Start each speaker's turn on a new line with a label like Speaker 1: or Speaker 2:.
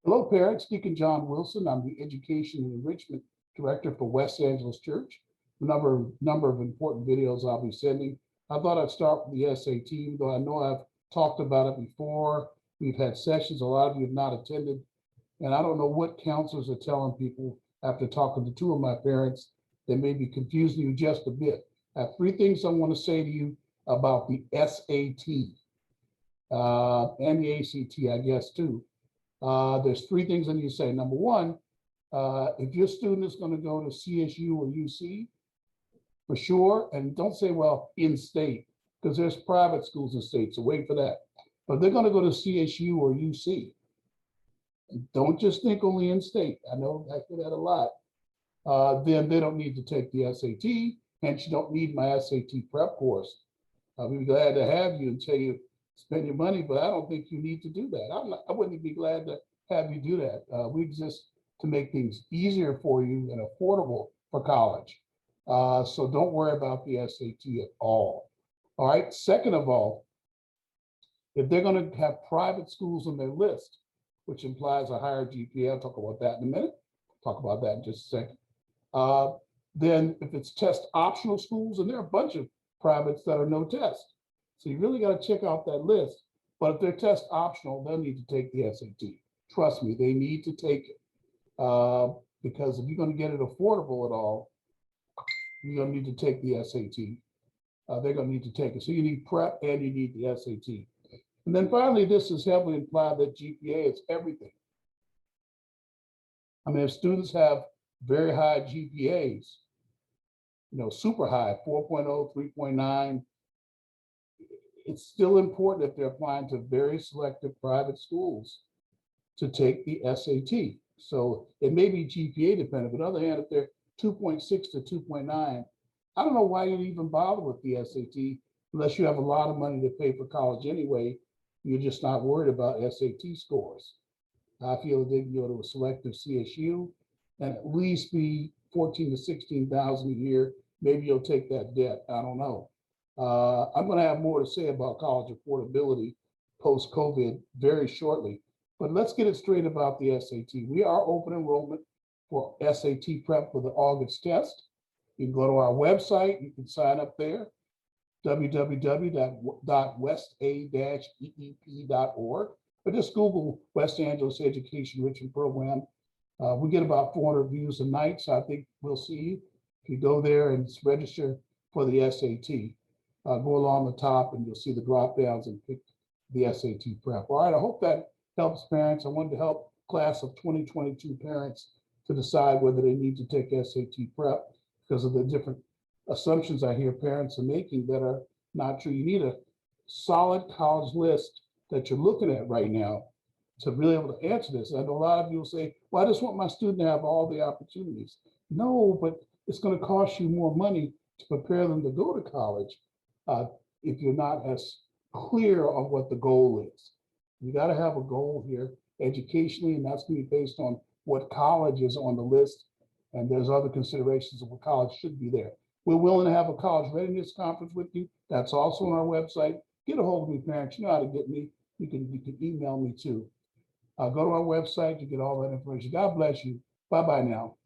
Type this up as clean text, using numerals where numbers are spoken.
Speaker 1: Hello, parents. Deacon John Wilson. I'm the Education and Enrichment Director for West Angeles Church. A number of important videos I'll be sending. I thought I'd start with the SAT, though I know I've talked about it before. We've had sessions. A lot of you have not attended. And I don't know what counselors are telling people after talking to two of my parents. They may be confusing you just a bit. I have three things I want to say to you about the SAT and the ACT, I guess, too. There's three things I need to say. Number one, if your student is going to go to CSU or UC, for sure, and don't say, well, in-state, because there's private schools in state, so wait for that. But they're going to go to CSU or UC. Don't just think only in-state. I know I hear that a lot. Then they don't need to take the SAT, hence you don't need my SAT prep course. I'll be glad to have you and tell you spend your money, but I don't think you need to do that. I wouldn't be glad to have you do that. We exist to make things easier for you and affordable for college. So don't worry about the SAT at all. All right, second of all, if they're gonna have private schools on their list, which implies a higher GPA, I'll talk about that in a minute, talk about that in just a second. Then if it's test optional schools, and there are a bunch of privates that are no test. So you really got to check out that list. But if they're test optional, they'll need to take the SAT. Trust me, they need to take it. Because if you're going to get it affordable at all, you're going to need to take the SAT. They're going to need to take it. So you need prep and you need the SAT. And then finally, this is heavily implied that GPA is everything. I mean, if students have very high GPAs, super high, 4.0, 3.9, it's still important if they're applying to very selective private schools to take the SAT. So it may be GPA dependent, but on the other hand, if they're 2.6 to 2.9, I don't know why you'd even bother with the SAT unless you have a lot of money to pay for college anyway. You're just not worried about SAT scores. I feel they can go to a selective CSU and at least be 14 to 16,000 a year. Maybe you'll take that debt. I don't know. I'm going to have more to say about college affordability post-COVID very shortly. But let's get it straight about the SAT. We are open enrollment for SAT prep for the August test. You can go to our website. You can sign up there, www.westa-eep.org. But just Google West Angeles Education Enrichment Program. We get about 400 views a night, so I think we'll see you. If you go there and register for the SAT, go along the top and you'll see the drop downs and pick the SAT prep. All right, I hope that helps parents. I wanted to help class of 2022 parents to decide whether they need to take SAT prep because of the different assumptions I hear parents are making that are not true. You need a solid college list that you're looking at right now to really able to answer this. I know a lot of you will say, well, I just want my student to have all the opportunities. No, but it's going to cost you more money to prepare them to go to college if you're not as clear on what the goal is. You got to have a goal here educationally, and that's going to be based on what college is on the list. And there's other considerations of what college should be there. We're willing to have a college readiness conference with you. That's also on our website. Get a hold of me, parents. You know how to get me. You can email me too. Go to our website to get all that information. God bless you. Bye-bye now.